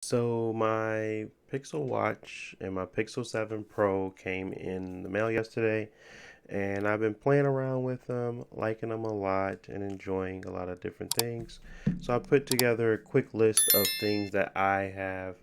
So my Pixel Watch and my Pixel 7 Pro came in the mail yesterday, and I've been playing around with them, liking them a lot, and enjoying a lot of different things. So I put together a quick list of things that I have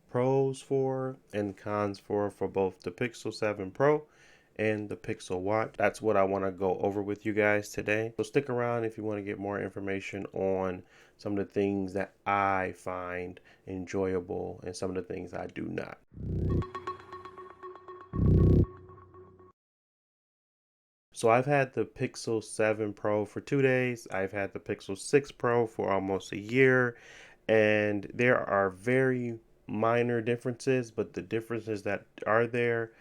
pros for and cons for both the Pixel 7 Pro and the Pixel Watch. That's what I want to go over with you guys today. So stick around if you want to get more information on some of the things that I find enjoyable and some of the things I do not. So I've had the Pixel 7 Pro for 2 days. I've had the Pixel 6 Pro for almost a year, and there are very minor differences, but the differences that are there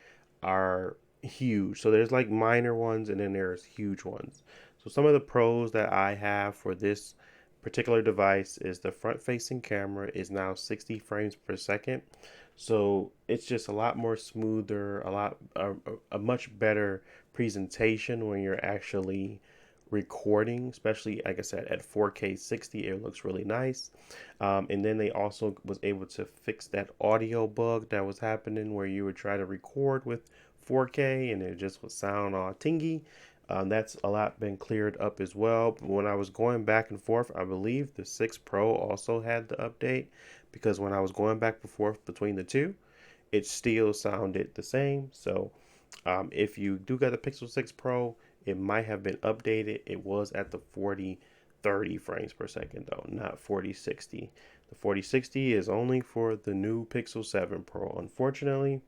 are huge. So there's like minor ones and then there's huge ones. So some of the pros that I have for this particular device is the front facing camera is now 60 frames per second. So it's just a lot more smoother, a much better presentation when you're actually recording, especially like I said at 4K 60, it looks really nice. And then they also was able to fix that audio bug that was happening where you would try to record with 4K and it just would sound all tingy. That's a lot been cleared up as well. But when I was going back and forth, I believe the 6 Pro also had the update because when I was going back and forth between the two, it still sounded the same. So if you do got the Pixel 6 Pro, it might have been updated. It was at the 40-30 frames per second though, not 40-60. The 40-60 is only for the new Pixel 7 Pro. Unfortunately,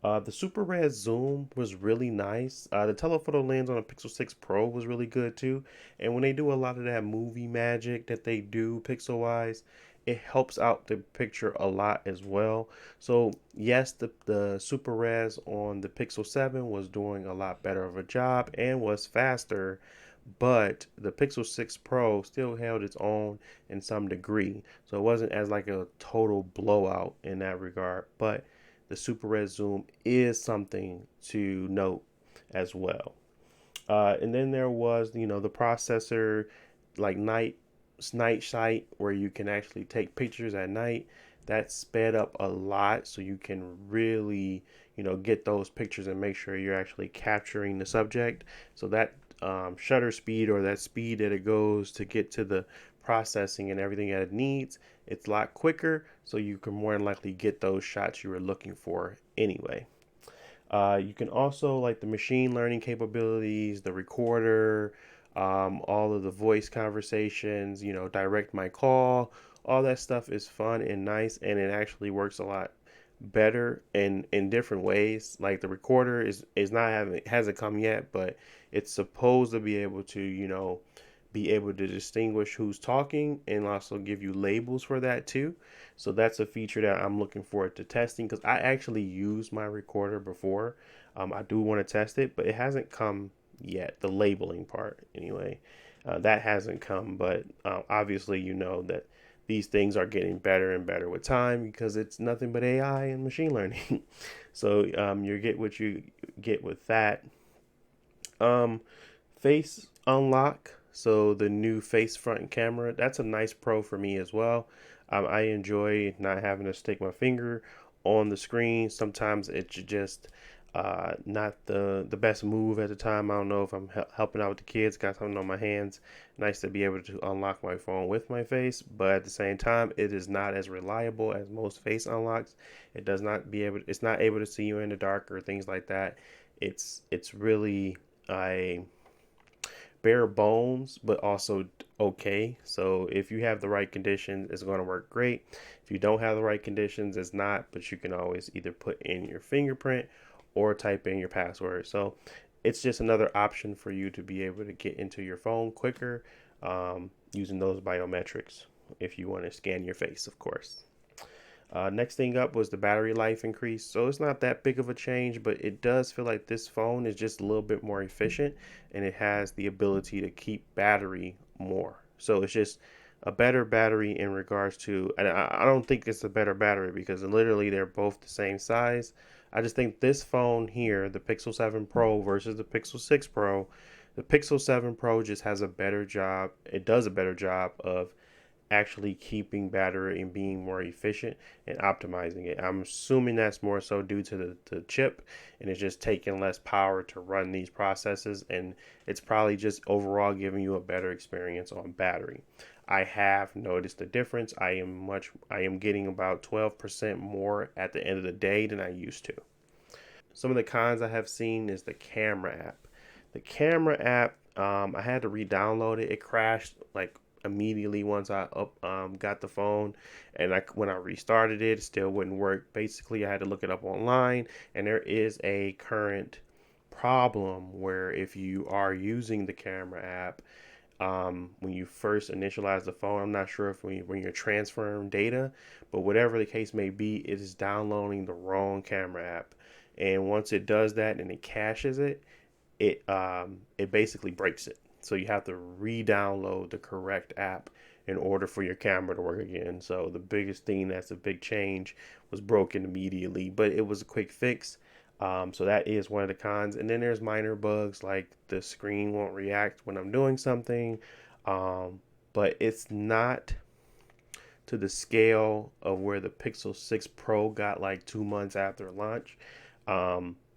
the super red zoom was really nice. The telephoto lens on the Pixel 6 Pro was really good too. And when they do a lot of that movie magic that they do pixel wise, it helps out the picture a lot as well. So yes, the super res on the Pixel 7 was doing a lot better of a job and was faster, but the Pixel 6 Pro still held its own in some degree. So it wasn't as like a total blowout in that regard, but the super red zoom is something to note as well. And then there was, the processor, like night sight, where you can actually take pictures at night. That sped up a lot, so you can really, get those pictures and make sure you're actually capturing the subject. So that shutter speed or that speed that it goes to get to the processing and everything that it needs, it's a lot quicker, so you can more than likely get those shots you were looking for anyway. You can also like the machine learning capabilities, the recorder, all of the voice conversations, direct my call, all that stuff is fun and nice, and it actually works a lot better in different ways. Like the recorder is not having hasn't come yet, but it's supposed to be able to, be able to distinguish who's talking and also give you labels for that too. So that's a feature that I'm looking forward to testing because I actually used my recorder before. I do want to test it, but it hasn't come yet. The labeling part, anyway, that hasn't come. But obviously, you know that these things are getting better and better with time because it's nothing but AI and machine learning. So you get what you get with that. Um, Face unlock. So the new face front camera, that's a nice pro for me as well. I enjoy not having to stick my finger on the screen. Sometimes it's just not the best move at the time. I don't know if I'm helping out with the kids, got something on my hands. Nice to be able to unlock my phone with my face, but at the same time, it is not as reliable as most face unlocks. It does not be able. It's not able to see you in the dark or things like that. It's really a bare bones, but also okay. So if you have the right conditions, it's going to work great. If you don't have the right conditions, it's not, but you can always either put in your fingerprint or type in your password. So it's just another option for you to be able to get into your phone quicker using those biometrics if you want to scan your face, of course. Next thing up was the battery life increase. So it's not that big of a change, but it does feel like this phone is just a little bit more efficient and it has the ability to keep battery more. So it's just a better battery in regards to, and I don't think it's a better battery because literally they're both the same size. I just think this phone here, the Pixel 7 Pro versus the Pixel 6 Pro, the Pixel 7 Pro just has a better job. It does a better job of actually keeping battery and being more efficient and optimizing it. I'm assuming that's more so due to the chip, and it's just taking less power to run these processes, and it's probably just overall giving you a better experience on battery. I have noticed a difference. I am getting about 12% more at the end of the day than I used to. Some of the cons I have seen is the camera app. The camera app, I had to re-download it. It crashed like immediately once I got the phone, and when I restarted it, it still wouldn't work. Basically, I had to look it up online, and there is a current problem where if you are using the camera app, when you first initialize the phone, I'm not sure if when you're transferring data, but whatever the case may be, it is downloading the wrong camera app. And once it does that and it caches it, it basically breaks it. So you have to re-download the correct app in order for your camera to work again. So the biggest thing that's a big change was broken immediately, but it was a quick fix. So that is one of the cons. And then there's minor bugs like the screen won't react when I'm doing something, um, but it's not to the scale of where the Pixel 6 Pro got like 2 months after launch.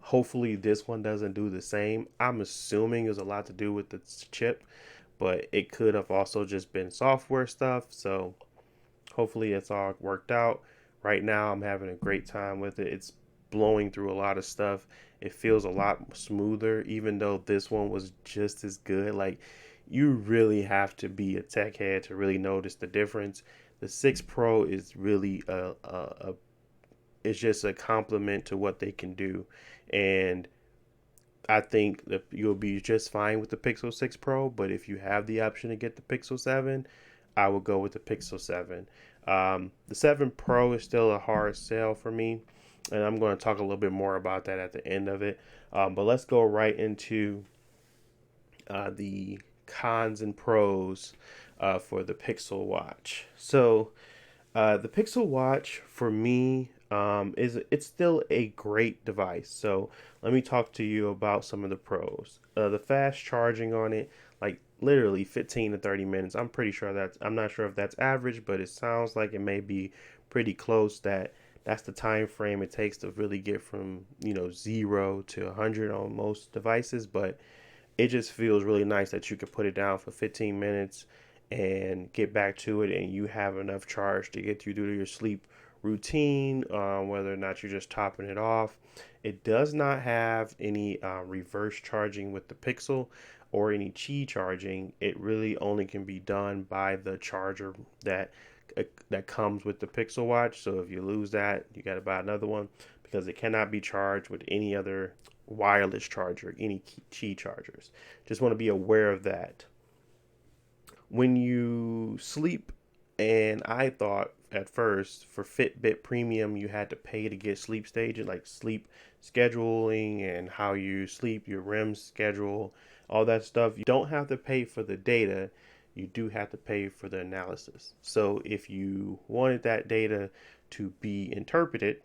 Hopefully, this one doesn't do the same. I'm assuming it was a lot to do with the chip, but it could have also just been software stuff. So hopefully, it's all worked out. Right now, I'm having a great time with it. It's blowing through a lot of stuff. It feels a lot smoother, even though this one was just as good. Like, you really have to be a tech head to really notice the difference. The 6 Pro is really it's just a compliment to what they can do. And I think that you'll be just fine with the Pixel 6 Pro, but if you have the option to get the Pixel 7, I would go with the Pixel 7. The 7 Pro is still a hard sell for me, and I'm going to talk a little bit more about that at the end of it. But let's go right into the cons and pros for the Pixel Watch. So, the Pixel Watch for me is it's still a great device. So let me talk to you about some of the pros. The fast charging on it, like literally 15 to 30 minutes. I'm not sure if that's average, but it sounds like it may be pretty close. That's the time frame it takes to really get from 0 to 100 on most devices. But it just feels really nice that you could put it down for 15 minutes and get back to it, and you have enough charge to get you through your sleep routine, whether or not you're just topping it off. It does not have any reverse charging with the Pixel or any Qi charging. It really only can be done by the charger that comes with the Pixel Watch. So if you lose that, you got to buy another one because it cannot be charged with any other wireless charger, any Qi chargers. Just want to be aware of that. When you sleep, and I thought at first for Fitbit Premium you had to pay to get sleep stages, like sleep scheduling and how you sleep, your REM schedule, all that stuff. You don't have to pay for the data, you do have to pay for the analysis. So if you wanted that data to be interpreted,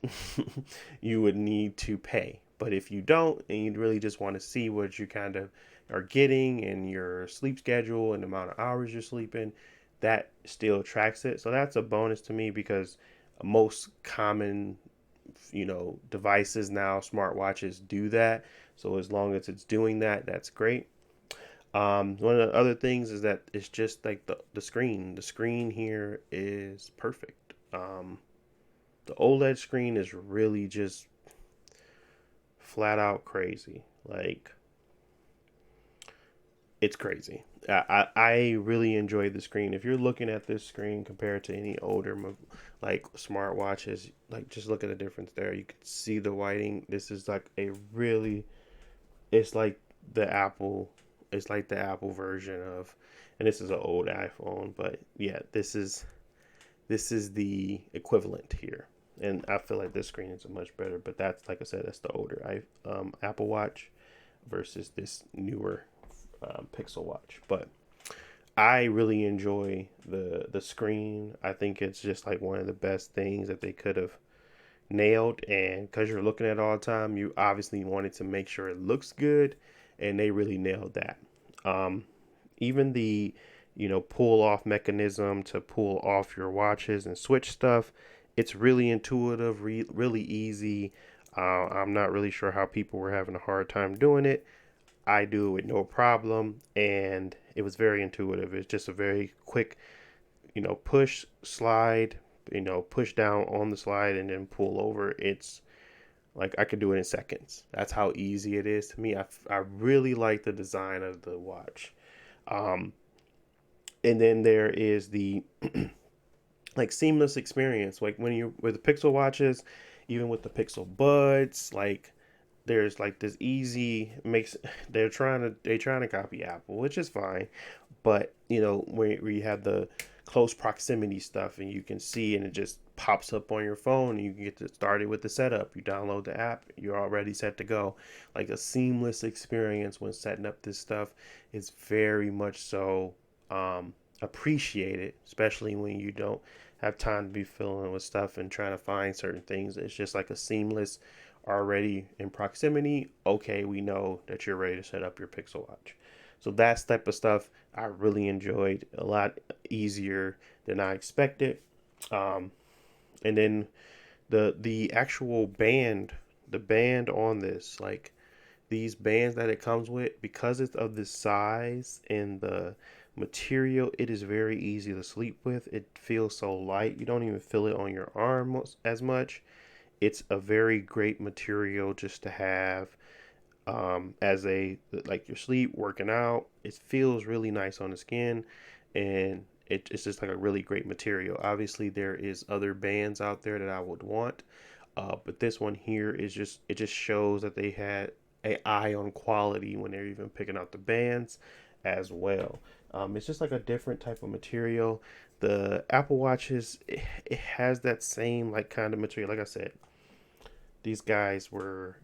you would need to pay. But if you don't, and you really just want to see what you kind of are getting in your sleep schedule and the amount of hours you're sleeping, that still tracks it. So that's a bonus to me because most common, devices now, smartwatches do that. So as long as it's doing that, that's great. One of the other things is that it's just like the screen. The screen here is perfect. The OLED screen is really just flat out crazy. Like, it's crazy. I really enjoy the screen. If you're looking at this screen compared to any older like smartwatches, like just look at the difference there. You can see the whiting. This is like a really, it's like the Apple, it's like the Apple version of, and this is an old iPhone, but yeah, this is the equivalent here. And I feel like this screen is much better, but that's, like I said, that's the older Apple Watch versus this newer Pixel Watch. But I really enjoy the screen. I think it's just like one of the best things that they could have nailed. And because you're looking at it all the time, you obviously wanted to make sure it looks good, and they really nailed that. Um, Even the pull off mechanism to pull off your watches and switch stuff. It's really intuitive, really easy. I'm not really sure how people were having a hard time doing it. I do it with no problem, and it was very intuitive. It's just a very quick, push, slide, push down on the slide and then pull over. It's like I could do it in seconds. That's how easy it is to me. I really like the design of the watch. Um, and then there is the like seamless experience. Like when you with the Pixel watches, even with the Pixel Buds, like there's like this easy makes they're trying to copy Apple, which is fine. But where you have the close proximity stuff and you can see and it just pops up on your phone and you can get started with the setup. You download the app, you're already set to go. Like a seamless experience when setting up this stuff is very much so appreciated, especially when you don't have time to be filling with stuff and trying to find certain things. It's just like a seamless already in proximity. Okay, we know that you're ready to set up your Pixel Watch. So that's type of stuff I really enjoyed. A lot easier than I expected. Um, and then the actual band, the band on this, like these bands that it comes with, because it's of the size and the material, it is very easy to sleep with. It feels so light. You don't even feel it on your arm as much. It's a very great material just to have as a like your sleep working out. It feels really nice on the skin, and it's just like a really great material. Obviously, there is other bands out there that I would want, but this one here is just it just shows that they had a eye on quality when they're even picking out the bands as well. It's just like a different type of material. The Apple Watches, it has that same like kind of material. Like I said, these guys were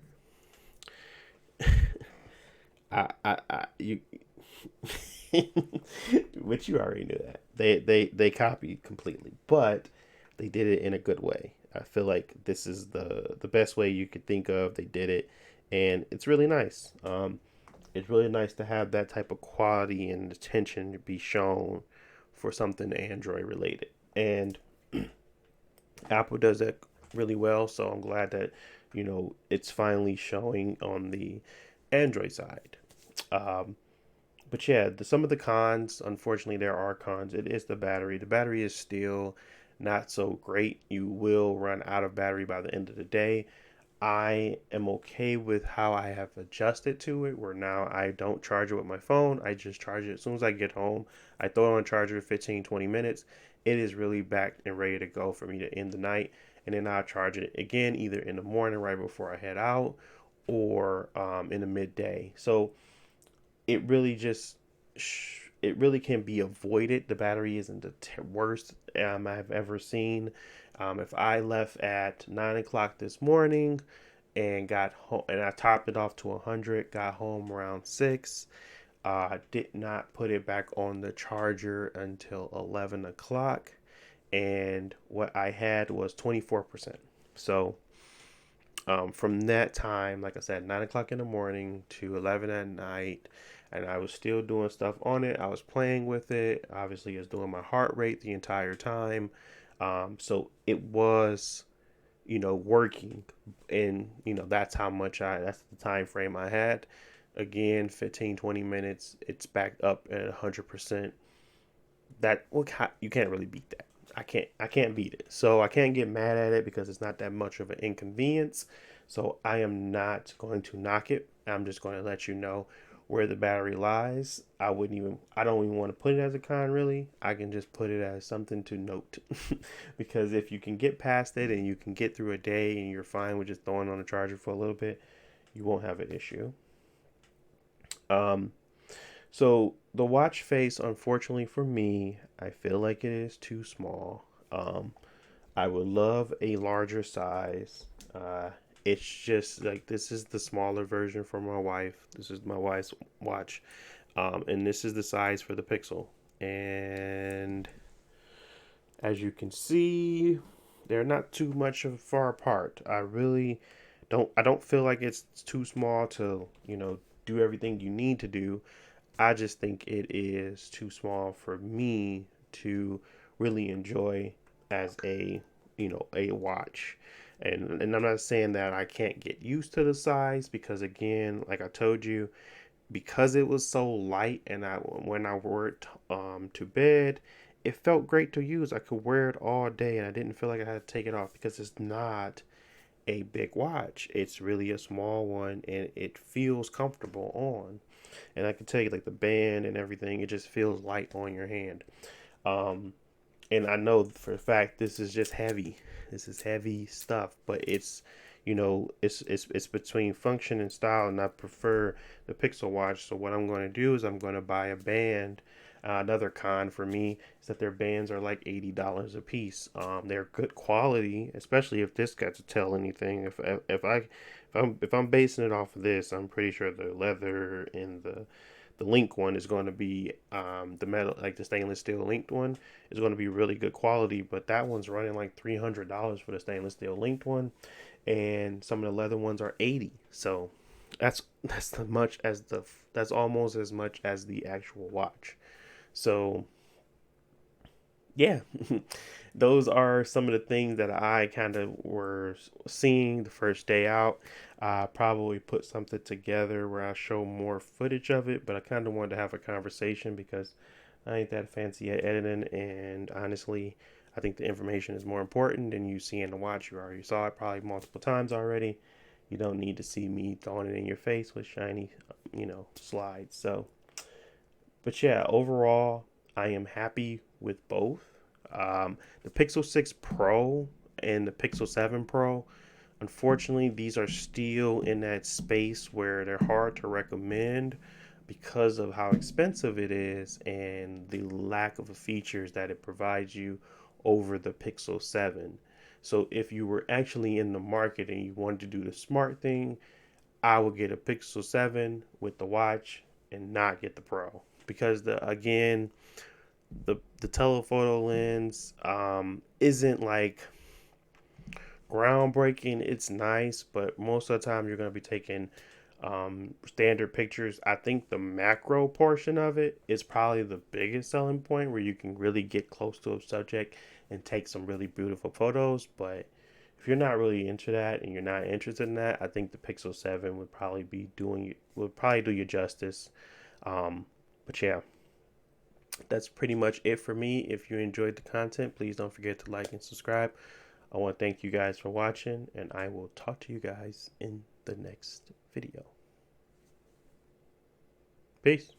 you which you already knew that they copied completely, but they did it in a good way. I feel like this is the best way you could think of. They did it, and it's really nice. It's really nice to have that type of quality and attention to be shown for something Android related, and Apple does that really well. So I'm glad that it's finally showing on the Android side. Um, but yeah, some of the cons, unfortunately, there are cons. It is the battery. The battery is still not so great. You will run out of battery by the end of the day. I am okay with how I have adjusted to it, where now I don't charge it with my phone. I just charge it as soon as I get home. I throw it on a charger 15, 20 minutes. It is really back and ready to go for me to end the night. And then I'll charge it again either in the morning right before I head out or in the midday. So it really just it really can be avoided. The battery isn't the worst I've ever seen. If I left at 9 o'clock this morning and got home and I topped it off to 100, got home around 6. Did not put it back on the charger until 11 o'clock, and what I had was 24%. So from that time, like I said, 9 o'clock in the morning to 11 at night, and I was still doing stuff on it. I was playing with it. Obviously, I was doing my heart rate the entire time. So it was, working, and that's how much that's the time frame I had. Again, 15, 20 minutes, it's back up at 100%. That you can't really beat that. I can't beat it. So I can't get mad at it because it's not that much of an inconvenience. So I am not going to knock it. I'm just going to let you know where the battery lies. I don't even want to put it as a con really. I can just put it as something to note. Because if you can get past it and you can get through a day and you're fine with just throwing on a charger for a little bit, you won't have an issue. Um, so the watch face, unfortunately for me, I feel like it is too small. I would love a larger size. It's just like this is the smaller version for my wife. This is my wife's watch, and this is the size for the Pixel. And as you can see, they're not too much of far apart. I really don't. I don't feel like it's too small to do everything you need to do. I just think it is too small for me to really enjoy as a, a watch. And I'm not saying that I can't get used to the size, because again, like I told you, because it was so light, and when I wore it to bed, it felt great to use. I could wear it all day and I didn't feel like I had to take it off, because it's not a big watch. It's really a small one and it feels comfortable on. And I can tell you, like, the band and everything, it just feels light on your hand. Um, and I know for a fact this is just heavy. This is heavy stuff, but it's between function and style, and I prefer the Pixel Watch. So what I'm going to do is I'm going to buy a band. Another con for me is that their bands are like $80 a piece. They're good quality, especially if this got to tell anything. If I'm basing it off of this, I'm pretty sure the leather and the link one is going to be the metal, like the stainless steel linked one, is going to be really good quality. But that one's running like $300 for the stainless steel linked one, and some of the leather ones are 80. So that's the much as the that's almost as much as the actual watch. So yeah, those are some of the things that I kind of were seeing the first day out. I probably put something together where I show more footage of it, but I kind of wanted to have a conversation because I ain't that fancy at editing, and honestly, I think the information is more important than you seeing the watch. You already saw it probably multiple times already. You don't need to see me throwing it in your face with shiny, slides. So, but yeah, overall, I am happy with both. The Pixel 6 Pro and the Pixel 7 Pro, unfortunately, these are still in that space where they're hard to recommend because of how expensive it is and the lack of the features that it provides you over the Pixel 7. So if you were actually in the market and you wanted to do the smart thing, I would get a Pixel 7 with the watch and not get the Pro, because the telephoto lens isn't like groundbreaking. It's nice, but most of the time you're going to be taking standard pictures. I think the macro portion of it is probably the biggest selling point, where you can really get close to a subject and take some really beautiful photos. But if you're not really into that and you're not interested in that, I think the Pixel 7 would probably do you justice. But yeah, that's pretty much it for me. If you enjoyed the content, please don't forget to like and subscribe. I want to thank you guys for watching, and I will talk to you guys in the next video. Peace.